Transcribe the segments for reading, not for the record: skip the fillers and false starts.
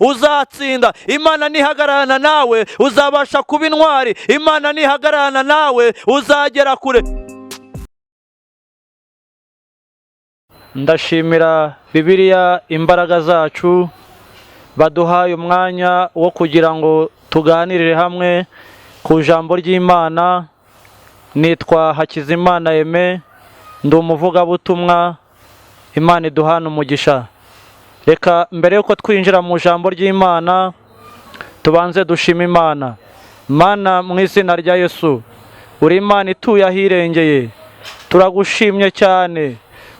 uzatsinda. Imana nihagararana nawe uzabasha kuba intwari. Imana nihagararana nawe uzagera kure. Ndashimira Bibiriya imbaraga zacu baduhaye umwanya wo kugira ngo tuganirire hamwe ku ijambo ry'Imana. Nitwa Hakizimana Aime, ndi umuvugabutumwa. Imana iduhana umugisha. Reka mbere yuko twinjira mu ijambo ry'Imana tubanze dushima Imana. Mana, mu izina rya Yesu, uri Imana ituye ahirengeye, turagushimye cyane,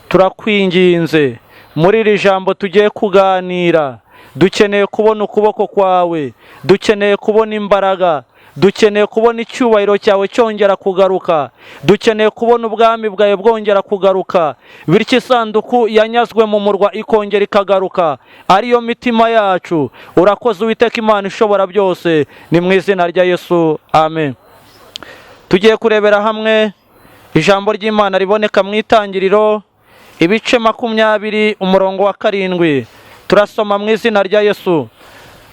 turakwinginze muri iri jambo tugiye kuganira. Dukeneye kubona ukuboko kwawe, dukeneye kubona imbaraga, dukeneye kubona icyubahiro cyawe cyongera kugaruka, dukeneye kubona ubwami bwawe bwongera kugaruka, bityo isanduku yanyazwe mu murwa ikongera ikagaruka, ariyo mitima yacu. Urakoze Uwiteka Imana ishobora byose, ni mu izina rya Yesu, amen. Tugiye kurebera hamwe ijambo ry'Imana riboneka mu Itangiriro ibice 20 umurongo wa 7. Turasoma mu izina rya Yesu.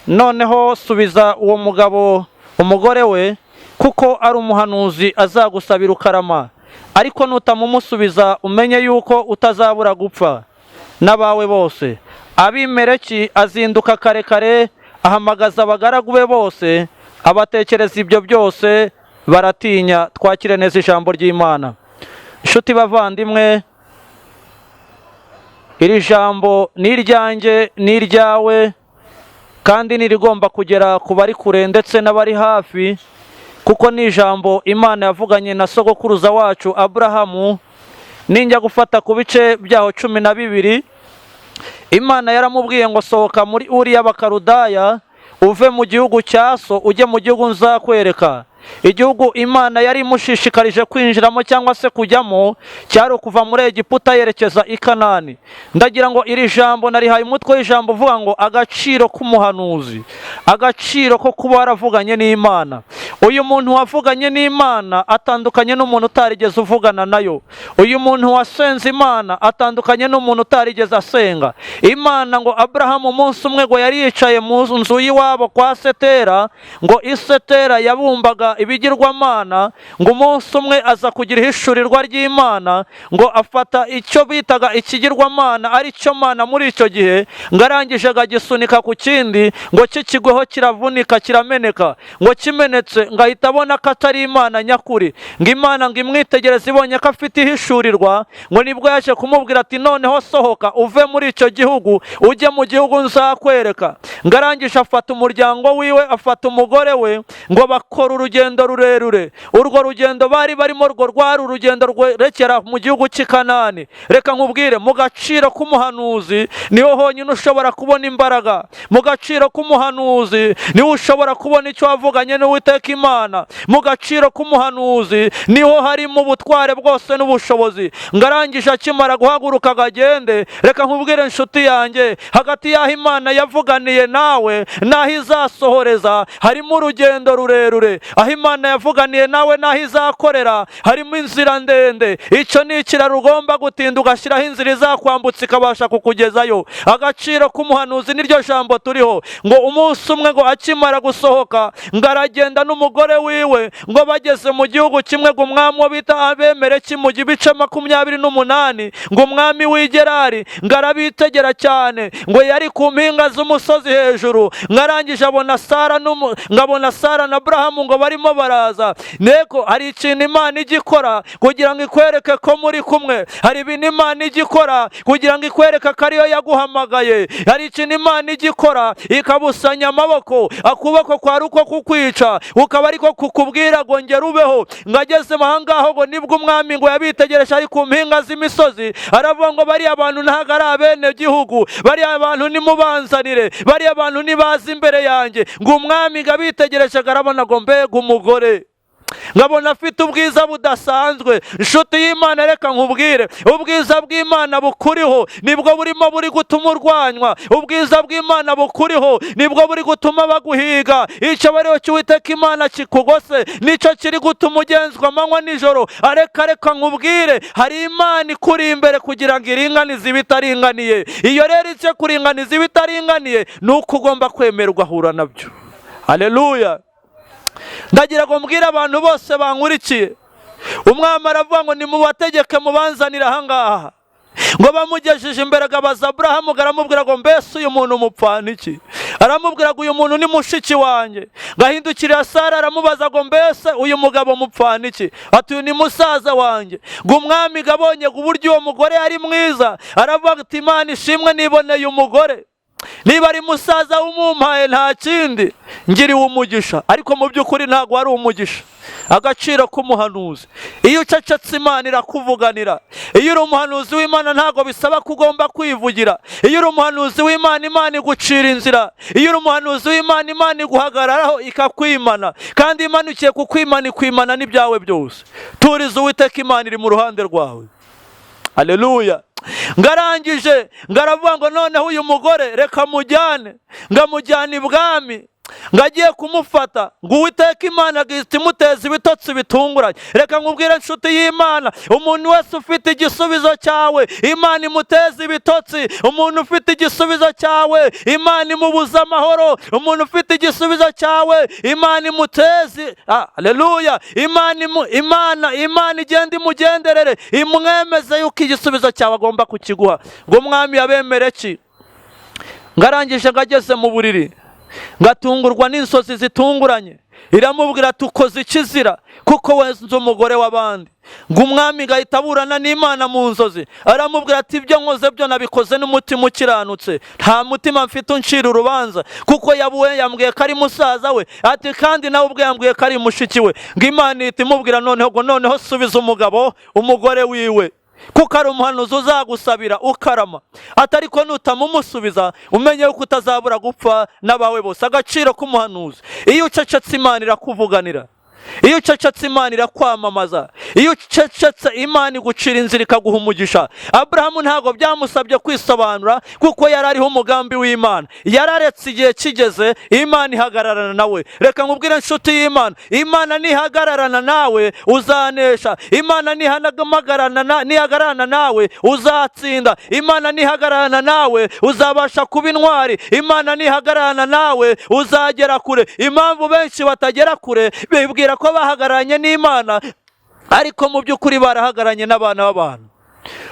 Noneho subiza uwo mugabo umugore we, kuko ari umuhanuzi azagusabira ukarama, ariko nutamumusubiza umenye yuko utazabura gupfa n'abawe bose. Abimeleki azinduka kare kare, ahamagaza abagaragu be bose, abatekereza ibyo byose, baratinya. Twakire neza ijambo ry'Imana. Inshuti bavandimwe, iri jambo ni iryanjye, ni iryawe, kandi nirigomba kugera ku bari kure ndetse n'abari hafi, kuko ni ijambo Imana yavuganye na sogokuruza wacu Aburahamu. Ninjya gufata ku bice byaho 12, Imana yaramubwiye ngo sohoka muri Uri y'Abakarudaya, uve mu gihugu cya so ujye mu gihugu nzakwereka. Igihugu Imana yari imushishikarije kwinjiramo cyangwa se kujyamo cyari kuva muri Egiputa yerekeza i Kanani. Ndagira ngo iri jambo narihaye umutwe w'ijambo uvuga ngo agaciro k'umuhanuzi, agaciro ko kuba waravuganye n'Imana. Uyu muntu wavuganye n'Imana atandukanye n'umuntu utarigeze uvugana nayo. Uyu muntu wasenze Imana atandukanye n'umuntu utarigeze asenga Imana. Ngo Aburahamu umunsi umwe ngo yari yicaye mu nzu y'iwabo kwa Setera, ngo Isetera yabumbaga ibigirwamana, ngo umunsi umwe aza kugira ihishurirwa ry'Imana, ngo afata icyo bitaga ikigirwamana ari cyo Mana muri icyo gihe, ngo arangije agisunika ku kindi, ngo kikigweho kiravunika kirameneka. Ngo kimenetse ngo ahita abona ko atari Imana nyakuri. Ngo Imana ngo imwitegereze, ibonye ko afite ihishurirwa, ngo nibwo yaje kumubwira ati noneho sohoka uve muri icyo gihugu ujye mu gihugu nzakwereka. Ngo arangije afata umuryango wiwe, afata umugore we, ngo bakora urugendo rurerure. Urwo rugendo bari barimo rwo rwari urugendo rwerekera mu gihugu cy'i Kanani. Reka nkubwire, mu gaciro k'umuhanuzi niho honyine ushobora kubona imbaraga. Mu gaciro k'umuhanuzi niho ushobora kubona icyo wavuganye n'Uwiteka Imana. Mu gaciro k'umuhanuzi niho harimo ubutware bwose n'ubushobozi. Ngo arangije akimara guhaguruka agagende, reka nkubwire inshuti yanjye, hagati y'aho Imana yavuganiye nawe n'aho izasohoreza harimo urugendo rurerure. Aho Imana yavuganiye nawe n'aho izakorera harimo inzira ndende. Icyo ni ikiraro ugomba gutinda ugashyiraho inzira izakwambutsa ikabasha kukugezayo. Agaciro k'umuhanuzi niryo jambo turiho. Ngo umunsi umwe ngo akimara gusohoka, ngo aragenda n'umugore wiwe, ngo bageze mu gihugu kimwe, ngo umwami wo bita Abimeleki mu ibice 28, ngo umwami w'i Gerari ngo arabitegera cyane, ngo yari ku mpinga z'umusozi hejuru. Ngo arangije abona Sara na Aburahamu ngo barimo baraza. Nego hari ikintu Imana igikora kugira ngo ikwereke ko muri kumwe. Hari ibintu Imana igikora kugira ngo ikwereke ko ariyo yaguhamagaye. Hari ikintu Imana igikora ikabusanya amaboko, akuboko kwari uko kukwica, ukaba ariko kukubwira ngo ngera ubeho. Ngo ageze ahangaho ngo nibwo umwami ngo yabitegereje ari ku mpinga z'imisozi, aravuga ngo bariya abantu ntago ari abene gihugu, bariya abantu nimubanzanire, bariya abantu nibaza imbere yanjye. Ngo umwami ngo abitegereje arabona ngo mbega umugore. nkabona afite ubwiza budasanzwe. Inshuti y'Imana, reka nkubwire, ubwiza bw'Imana bukuriho nibwo burimo buri gutuma urwanywa. Ubwiza bw'Imana bukuriho nibwo buri gutuma baguhiga. Icyo bariho cy'Uwiteka Imana kikugose nicyo kiri gutuma ugenzwa amanywa nijoro. Reka nkubwire, hari Imana ikuri imbere kugira ngo iringanize ibitaringaniye. Iyo rero icyo kuringaniza ibitaringaniye ni uko ugomba kwemera ugahura nabyo. Haleluya. Ndagira ngo mbwire abantu bose bankurikiye, umwami aravuga ngo nimubategeke mubanzanire ahangaha. Ngo bamugejeje imbere agabaza Aburahamu, aramubwira ngo mbese uyu muntu mupfana iki? Aramubwira ngo uyu muntu ni mushiki wanjye. Ngahindukirira Sara aramubaza ngo mbese uyu mugabo mupfana iki? Ati uyu ni musaza wanjye. Ngo umwami gabonye uburyo uwo mugore ari mwiza, aravuga ati Imana ishimwe niboneye umugore. Niba ari musaza w'umumpaye nta kindi ngiriwe umugisha. Ariko mu by'ukuri ntabwo ari umugisha. Agaciro k'umuhanuzi, iyo ucecetse Imana irakuvuganira. Iyo uri umuhanuzi w'Imana ntabwo bisaba ko ugomba kwivugira. Iyo uri umuhanuzi w'Imana, Imana igucira inzira. Iyo uri umuhanuzi w'Imana, Imana iguhagararaho ikakwimana. Kandi Imana ikiye kukwimana, ikwimana n'ibyawe byose. Turiza Uwiteka, Imana iri mu ruhande rwawe. Haleluya. Ngarangije ngaravuga ngo noneho uyu mugore reka mujyane. Ngamujyana ibwami, ngagiye kumufata, ngo Uwiteka Imana agihita imuteza ibitotsi bitunguranye. Reka nkubwire inshuti y'Imana, umuntu wese ufite igisubizo cyawe Imana imuteza ibitotsi. Umuntu ufite igisubizo cyawe Imana imubuza amahoro. Umuntu ufite igisubizo cyawe Imana imuteze haleluya. Imana igenda imugenderere, imwemeze yuko igisubizo cyawe agomba kukiguha. Ngo umwami yabemere ki? Ngarangije ngageze mu buriri, ngatungurwa n'inzozi zitunguranye. Iramubwira ati ukoze ikizira kuko wenze umugore w'abandi. Ngo umwami gahita aburana n'Imana mu nzozi, aramubwira ati ibyo nkoze byo nabikoze n'umutima ukiranutse, nta mutima mfite uncira urubanza. Kuko yabuwe yambwiye ko ari musaza we, ati kandi nawe ubwe yambwiye ko ari mushiki we. Ngo Imana ihita imubwira noneho subiza umugabo umugore wiwe, kuko ari umuhanuzi uzagusabira ukarama. Atari ko nutamumusubiza umenye yuko utazabura gupfa n'abawe bose. Agaciro k'umuhanuzi, iyo ucecetse Imana irakuvuganira. Iyo ucecetse Imana irakwamamaza. Iyo ucecetse Imana igucira inzira ikaguha umugisha. Aburahamu ntabwo byamusabye kwisobanura, kuko yari ariho umugambi w'Imana. Yararetse igihe kigeze, Imana ihagararana nawe. Reka nkubwire inshuti y'Imana, Imana nihagararana nawe uzanesha. Imana nihagararana nawe uzatsinda. Imana nihagararana nawe uzabasha kuba intwari. Imana nihagararana nawe uzagera kure. Impamvu benshi batagera kure bibwira ko bahagararanye n'Imana, ariko mu by'ukuri barahagararanye n'abana b'abantu.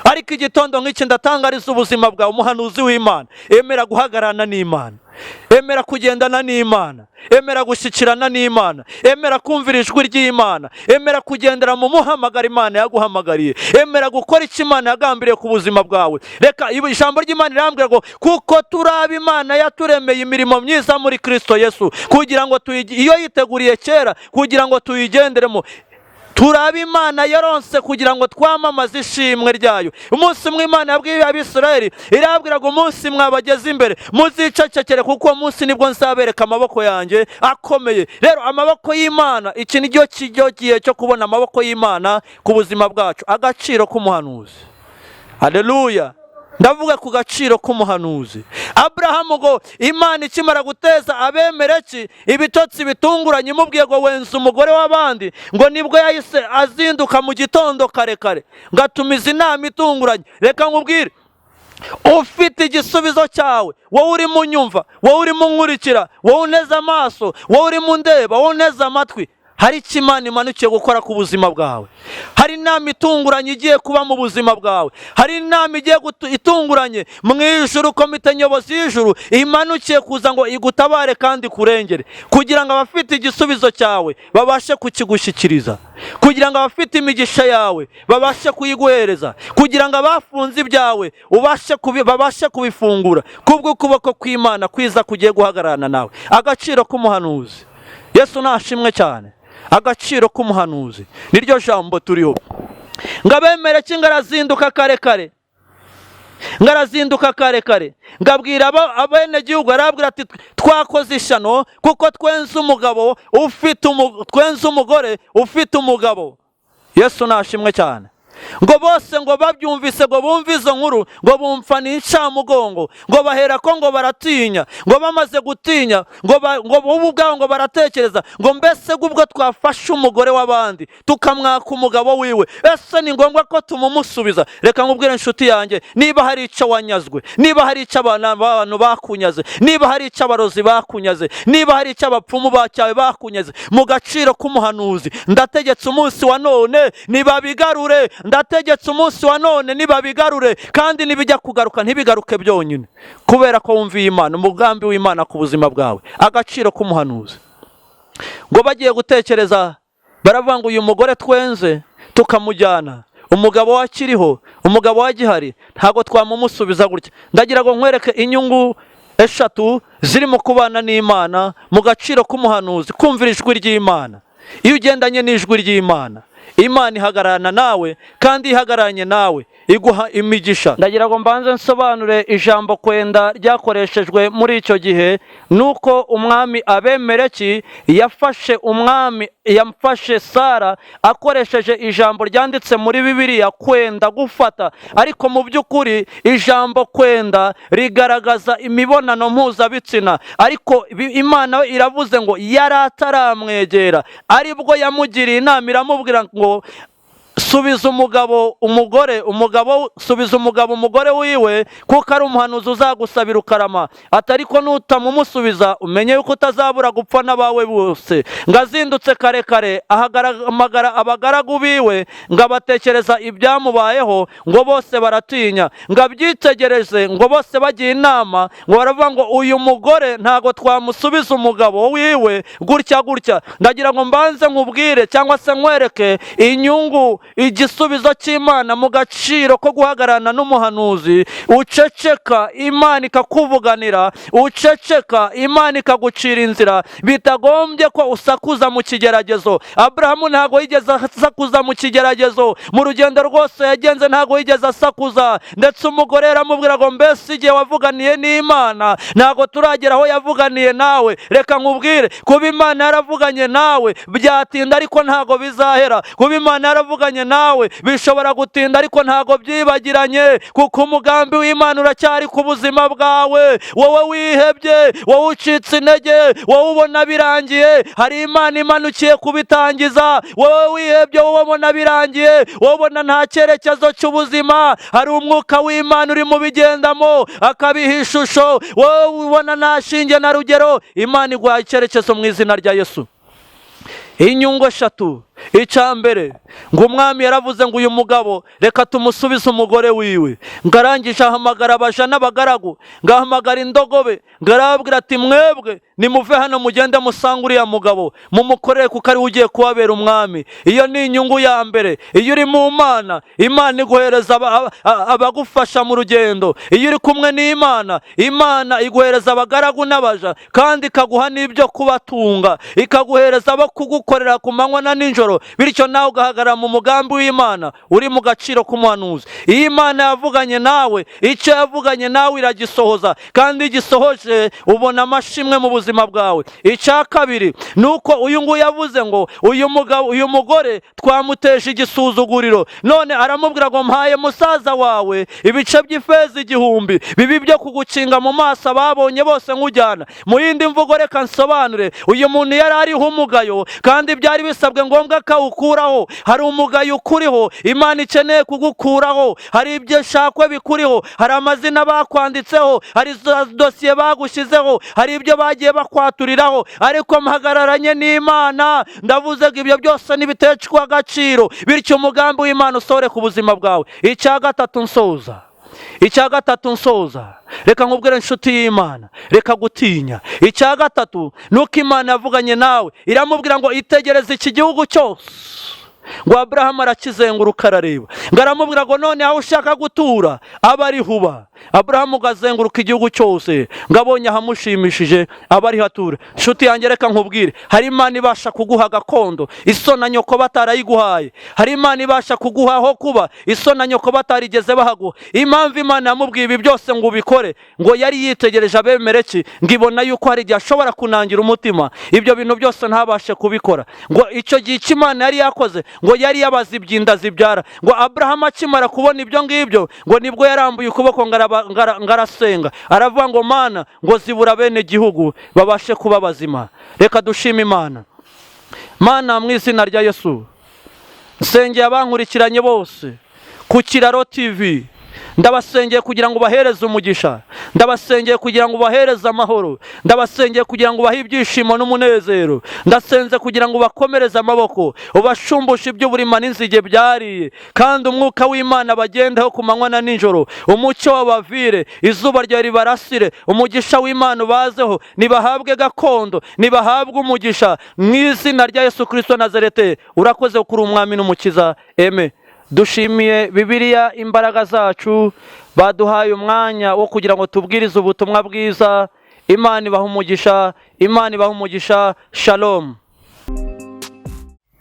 Ariko igitondo nk'iki ndatangariza ubuzima bwawe, umuhanuzi w'Imana, emera guhagararana n'Imana. Emera kugendana n'Imana. Emera gushyikirana n'Imana. Emera kumvira ijwi ry'Imana. Emera kugendera mu muhamagaro Imana yaguhamagariye. Emera gukora icyo Imana yagambiriye ku buzima bwawe. Reka ijambo ry'Imana rirambwira ngo kuko turaba Imana yaturemeye imirimo myiza muri Kristo Yesu, kugira ngo iyo yiteguriye kera kugira ngo tuyigenderemo. Turaba Imana yaronse kugira ngo twamamaze ishimwe ryayo. Umunsi umwe Imana yabwiye Abisirayeli, irabwira ngo umunsi mwabageze imbere muzicecekere, kuko uwo munsi nibwo nzabereka amaboko yanjye akomeye. Rero amaboko y'Imana, iki ni cyo gihe cyo kubona amaboko y'Imana ku buzima bwacu. Agaciro k'umuhanuzi. Haleluya. Ndavuga ku gaciro k'umuhanuzi. Aburahamu ngo Imana ikimara guteza abemereki ibitotsi bitunguranye, imubwiye ngo wenze umugore w'abandi, ngo nibwo yahise azinduka mu gitondo kare kare, ngatumiza inama itunguranye. Reka nkubwire, ufite igisubizo cyawe, wowe urimo unyumva, wowe urimo unkurikira, wowe uneze amaso, wowe urimo undeba, wowe uneze amatwi, hari icyo Imana imanukiye gukora ku buzima bwawe. Hari inama itunguranye igiye kuba mu buzima bwawe. Hari inama igiye itunguranye mu ijuru, komite nyobozi y'ijuru imanukiye kuza ngo igutabare kandi kurengere, kugira ngo abafite igisubizo cyawe babashe kukigushyikiriza, kugira ngo abafite imigisha yawe babashe kuyiguhereza, kugira ngo abafunze ibyawe babashe kubifungura, kubw'ukuboko kw'Imana kwiza kugiye guhagararana nawe. Agaciro k'umuhanuzi. Yesu nashimwe cyane. Agaciro k'umuhanuzi niryo jambo turiho. Ngabemere kingarazinduka kare kare, ngarazinduka kare kare ngabwira abenegihugu, arabwira ati twakoze ishyano kuko twenze umugore ufite umugabo. Yesu nashimwe cyane. Ngo bose ngo babyumvise, ngo bumve izo nkuru, ngo bumva n'incamugongo, ngo bahera ko ngo baratinya, ngo bamaze gutinya, ngo bo ubwabo ngo baratekereza ngo mbese ubwo twafashe umugore w'abandi tukamwaka umugabo wiwe, ese ni ngombwa ko tumumusubiza? Reka nkubwire inshuti yanjye, niba hari icyo wanyazwe, niba hari icyo abantu bakunyaze, niba hari icyo abarozi bakunyaze, niba hari icyo abapfumu bacyawe bakunyaze, mu gaciro k'umuhanuzi ndategetse umunsi wa none nibabigarure, ndategetse umunsi wa none nibabigarure, kandi nibijya kugaruka ntibigaruke byonyine, kubera ko wumviye Imana, umugambi w'Imana ku buzima bwawe. Agaciro k'umuhanuzi. Ngo bagiye gutekereza baravuga ngo uyu mugore twenze tukamujyana, umugabo wakiriho, umugabo wagihari, ntago twamumusubiza gutya. Ndagira ngo nkwereke inyungu eshatu ziri mu kubana n'Imana mu gaciro k'umuhanuzi, kumvira ijwi ry'Imana. Iyo ugendanye n'ijwi ry'Imana, Imana ihagararana nawe, kandi ihagararanye nawe iguha imigisha. Ndagira ngo mbanze nsobanure ijambo kwenda ryakoreshejwe muri icyo gihe. Nuko umwami Abimeleki yafashe Sara akoresheje ijambo ryanditse muri Bibiriya kwenda, gufata. Ariko mu by'ukuri ijambo kwenda rigaragaza imibonano mpuzabitsina, ariko Imana iravuze ngo yari ataramwegera, aribwo yamugiriye inama iramubwira ngo subiza umugabo subiza umugabo umugore wiwe, kuko ari umuhanuzi uzagusabira ukarama. Atariko nutamumusubiza umenye yuko utazabura gupfa n'abawe bose. Ngazindutse kare kare ahamagara abagaragu biwe, ngabatekereza ibyamubayeho, ngo bose baratinya. Ngabyitegereze, ngo bose bagiye inama, ngo baravuga ngo uyu mugore ntago twamusubiza umugabo wiwe gutya gutya. Ndagira ngo mbanze nkubwire cyangwa se nkwereke inyungu igisubizo cy'Imana mu gaciro ko guhagararana n'umuhanuzi. Uceceka, Imana ikakuvuganira. Uceceka, Imana ikagucira inzira, bitagombye ko usakuza mu kigeragezo. Abrahamu ntago yigeze asakuza mu kigeragezo, mu rugendo rwose yagenze ntago yigeze asakuza. Ndetse umugore yaramubwira ngo mbese igihe wavuganiye n'Imana ntago turagera aho yavuganiye nawe. Reka nkubwire, kuba Imana yaravuganye nawe byatinda ariko ntago bizahera. Kuba Imana yaravuganye nawe bishobora gutinda ariko ntago byibagiranye, kuko umugambi w'Imana uracyari ku buzima bwawe. Wowe wihebye, wowe ucitse intege, wowe ubona birangiye, hari Imana imanukiye kubitangiza. Wowe wihebye, wowe ubona birangiye, wowe ubona nta cyerekezo cy'ubuzima, hari umwuka w'Imana uri mu bigendamo akabiha ishusho. Wowe ubona nta shinge na rugero, Imana iguha icyerekezo mu izina rya Yesu. Inyungu eshatu. Icyambere, ngo umwami yaravuze ngo uyu mugabo reka tumusubize umugore wiwe. Ngarangije ahamagara abaja n'abagaragu, ngahamagara indogobe, ngarabwira ati mwebwe nimuve hano mugende musanga uriya mugabo mumukorere, kuko ari ugiye kubabera umwami. Iyo ni inyungu ya mbere. Iyo uri mu Mana, Imana iguhereza abagufasha mu rugendo. Iyo uri kumwe n'Imana, Imana iguhereza abagaragu n'abaja, kandi ikaguha n'ibyo kubatunga, ikaguhereza abo kugukorera ku manywa na nijoro. Bityo nawe ugahagarara mu mugambi w'Imana, uri mu gaciro k'umuhanuzi. Iyo Imana yavuganye nawe, icyo yavuganye nawe iragisohoza, kandi igisohoje ubona amashimwe mu buzima bwawe. Icya kabiri, nuko uyu nguyu yavuze ngo uyu mugore twamuteje igisuzuguriro, none aramubwira ngo mpaye musaza wawe ibice by'ifeza 1000 bibi byo kugukinga mu maso ababonye bose nkujyana. Mu yindi mvugo reka nsobanure, uyu muntu yari ariho umugayo, kandi byari bisabwe ngombwa ukuraho. Hari umugayo ukuriho, Imana ikeneye kugukuraho. Hari ibyo shakwe bikuriho, hari amazina bakwanditseho, hari dosiye bagushyizeho, hari ibyo bagiye bakwaturiraho, ariko mpagararanye n'Imana. Ndavuze ngo ibyo byose nibiteshwa agaciro, bityo umugambi w'Imana usore ku buzima bwawe. Icya gatatu nsoza, reka nkubwire inshuti y'Imana, reka gutinya. Icya gatatu nuko Imana yavuganye nawe, iramubwira ngo itegereze iki gihugu cyose. Ngo Abrahamu arakizenguruka arareba, ngaramubwira ngo none aho ushaka gutura aba ari huba. Aburahamu gazenguruka igihugu cyose ngo abonye ahamushimishije aba ari hatura. Nshuti yanjye reka nkubwire, hari Imana ibasha kuguha gakondo iso na nyoko batarayiguhaye. Hari Imana ibasha kuguha aho kuba iso na nyoko batarigeze bahaguha. Impamvu Imana yamubwiye ibi byose ngo ubikore, ngo yari yitegereje abemereki, ngo ibona yuko hari igihe ashobora kunangira umutima ibyo bintu byose ntabashe kubikora. Ngo icyo gihe icyo Imana yari yakoze, ngo yari yabaze ibyinda zibyara. Ngo Aburahamu akimara kubona ibyo ngibyo, ngo nibwo yarambuye ukuboko ngo arasenga, aravuga ngo Mana, ngo zibura bene gihugu babashe kuba bazima. Reka dushime Imana. Mana, mu izina rya Yesu nsengeye abankurikiranye bose ku Kiraro TV, ndabasengeye kugira ngo bahereze umugisha, ndabasengeye kugira ngo bahereze amahoro, ndabasengeye kugira ngo bahe ibyishimo n'umunezero, ndasenze kugira ngo bakomereze amaboko, ubashumbushe iby'uburima n'inzige byariye, kandi umwuka w'Imana bagendeho ku manywa na nijoro, umucyo wabavire, izuba ryawe ribarasire, umugisha w'Imana ubazeho, nibahabwe gakondo, nibahabwe umugisha mu izina rya Yesu Kristo Nazarete. Urakoze kuri umwami n'umukiza. Amen. Dushimiye Bibiriya imbaraga zacu, baduhaye umwanya wo kugira ngo tubwirize ubutumwa bwiza. Imana ibahe umugisha, Imana ibahe umugisha. Shalom.